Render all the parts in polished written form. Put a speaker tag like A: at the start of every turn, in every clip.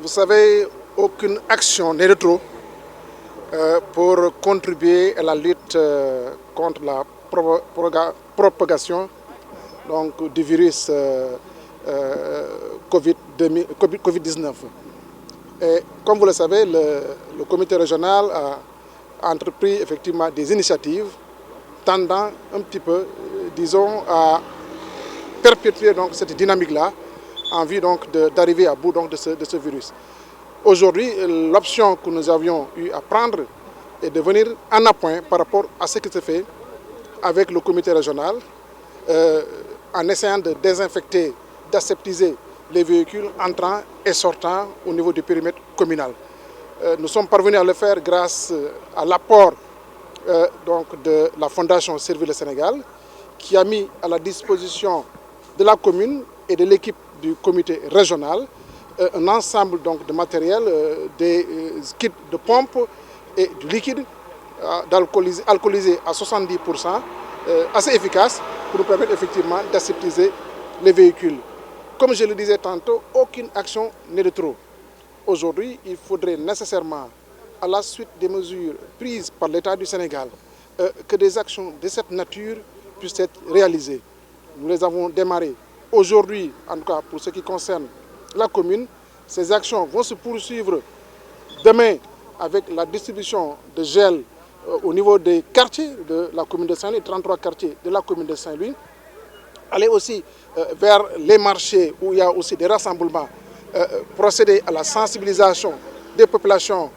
A: Vous savez, aucune action n'est de trop pour contribuer à la lutte contre la propagation du virus Covid-19. Et comme vous le savez, le comité régional a entrepris effectivement des initiatives tendant un petit peu, disons, à perpétuer cette dynamique-là en vue d'arriver à bout de ce virus. Aujourd'hui, l'option que nous avions eu à prendre est de venir en appoint par rapport à ce qui se fait avec le comité régional en essayant de désinfecter, d'aseptiser les véhicules entrant et sortant au niveau du périmètre communal. Nous sommes parvenus à le faire grâce à l'apport de la Fondation Servir le Sénégal qui a mis à la disposition de la commune et de l'équipe du comité régional un ensemble de matériel, des kits de pompe et du liquide alcoolisé à 70%, assez efficace pour nous permettre effectivement d'aseptiser les véhicules. Comme je le disais tantôt, aucune action n'est de trop. Aujourd'hui, il faudrait nécessairement, à la suite des mesures prises par l'État du Sénégal, que des actions de cette nature puissent être réalisées. Nous les avons démarrées aujourd'hui, en tout cas pour ce qui concerne la commune. Ces actions vont se poursuivre demain avec la distribution de gel au niveau des quartiers de la commune de Saint-Louis, 33 quartiers de la commune de Saint-Louis. Aller aussi vers les marchés où il y a aussi des rassemblements, procéder à la sensibilisation des populations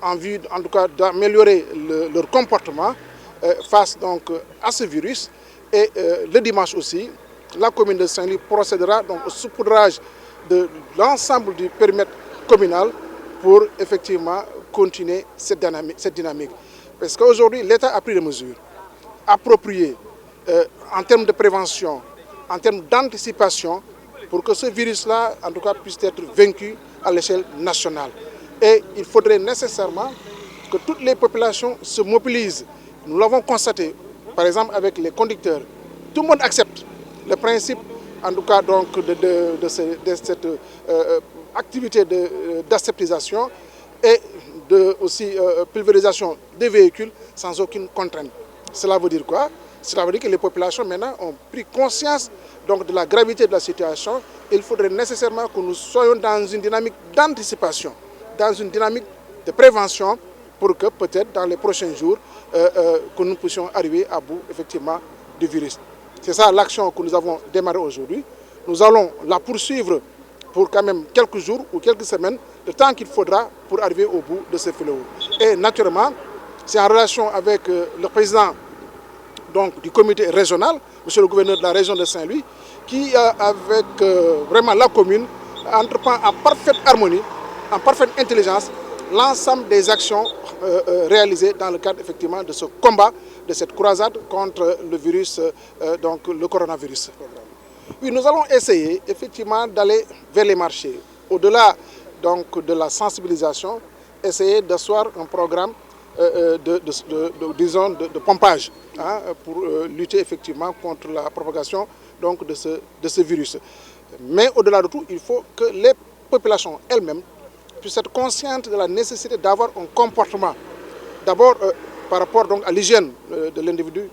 A: en vue en tout cas d'améliorer leur comportement face à ce virus. Et le dimanche aussi, la commune de Saint-Louis procédera au saupoudrage de l'ensemble du périmètre communal pour effectivement continuer cette dynamique. Parce qu'aujourd'hui, l'État a pris des mesures appropriées en termes de prévention, en termes d'anticipation, pour que ce virus-là, en tout cas, puisse être vaincu à l'échelle nationale. Et il faudrait nécessairement que toutes les populations se mobilisent. Nous l'avons constaté, par exemple, avec les conducteurs. Tout le monde accepte le principe, en tout cas, de cette activité d'aseptisation et aussi pulvérisation des véhicules sans aucune contrainte. Cela veut dire quoi? Cela veut dire que les populations maintenant ont pris conscience de la gravité de la situation. Il faudrait nécessairement que nous soyons dans une dynamique d'anticipation, dans une dynamique de prévention pour que peut-être dans les prochains jours, que nous puissions arriver à bout effectivement du virus. C'est ça l'action que nous avons démarrée aujourd'hui. Nous allons la poursuivre pour quand même quelques jours ou quelques semaines, le temps qu'il faudra pour arriver au bout de ce fléau. Et naturellement, c'est en relation avec le président du comité régional, monsieur le gouverneur de la région de Saint-Louis, qui, avec vraiment la commune, entreprend en parfaite harmonie, en parfaite intelligence, l'ensemble des actions réalisées dans le cadre effectivement de ce combat, de cette croisade contre le virus, le coronavirus. Oui, nous allons essayer effectivement d'aller vers les marchés. Au-delà de la sensibilisation, essayer d'asseoir un programme de pompage pour lutter effectivement contre la propagation de ce virus. Mais au-delà de tout, il faut que les populations elles-mêmes puissent être conscientes de la nécessité d'avoir un comportement. D'abord par rapport à l'hygiène de l'individu,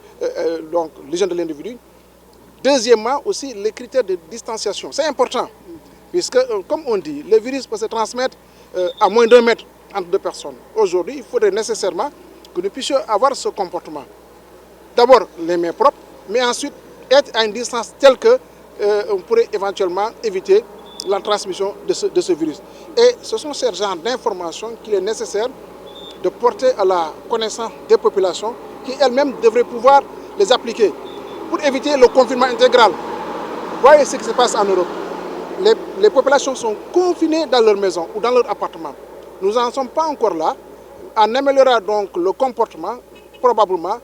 A: l'hygiène de l'individu. Deuxièmement, aussi les critères de distanciation. C'est important, puisque, comme on dit, le virus peut se transmettre à moins d'1 mètre entre deux personnes. Aujourd'hui, il faudrait nécessairement que nous puissions avoir ce comportement. D'abord, les mains propres, mais ensuite être à une distance telle qu'on pourrait éventuellement éviter la transmission de ce virus. Et ce sont ces genres d'informations qu'il est nécessaire de porter à la connaissance des populations qui elles-mêmes devraient pouvoir les appliquer pour éviter le confinement intégral. Voyez ce qui se passe en Europe. Les populations sont confinées dans leur maison ou dans leur appartement. Nous n'en sommes pas encore là. En améliorant donc le comportement, probablement,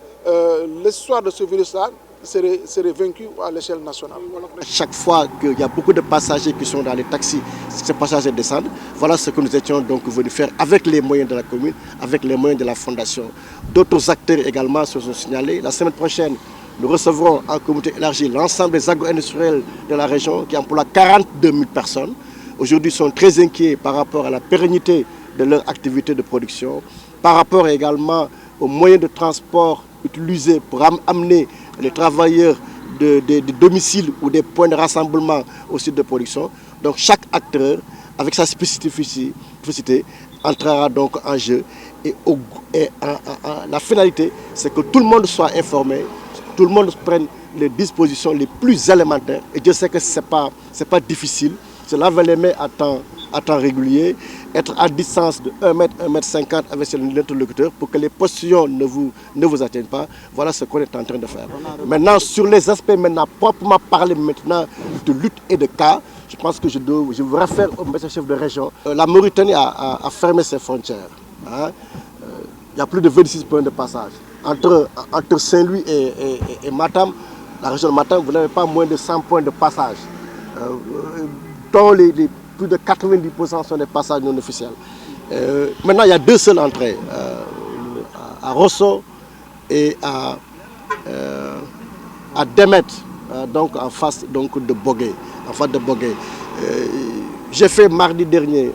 A: l'histoire de ce virus-là serait vaincue à l'échelle nationale.
B: Chaque fois qu'il y a beaucoup de passagers qui sont dans les taxis, ces passagers descendent. Voilà ce que nous étions donc venus faire avec les moyens de la commune, avec les moyens de la fondation. D'autres acteurs également se sont signalés. La semaine prochaine, nous recevrons en comité élargi l'ensemble des agro-industriels de la région qui emploient 42 000 personnes. aujourd'hui sont très inquiets par rapport à la pérennité de leur activité de production, par rapport également aux moyens de transport utilisés pour amener les travailleurs des domiciles ou des points de rassemblement au site de production. Donc chaque acteur, avec sa spécificité, entrera donc en jeu. Et la finalité, c'est que tout le monde soit informé, tout le monde prenne les dispositions les plus élémentaires. Et Dieu sait que ce n'est pas difficile. Se laver les mains à temps régulier, être à distance de 1 mètre, 1 mètre 50 avec l'interlocuteur pour que les postillons ne vous atteignent pas. Voilà ce qu'on est en train de faire. Maintenant, sur les aspects, proprement parler maintenant de lutte et de cas, je pense que je vous réfère au médecin-chef de région. La Mauritanie a fermé ses frontières. Hein. Il y a plus de 26 points de passage. Entre Saint-Louis et Matam, la région de Matam, vous n'avez pas moins de 100 points de passage. Dont plus de 90% sont des passages non officiels. Maintenant, il y a 2 seules entrées, à Rosso et à Demet, donc en face donc, de Bogué. J'ai fait mardi dernier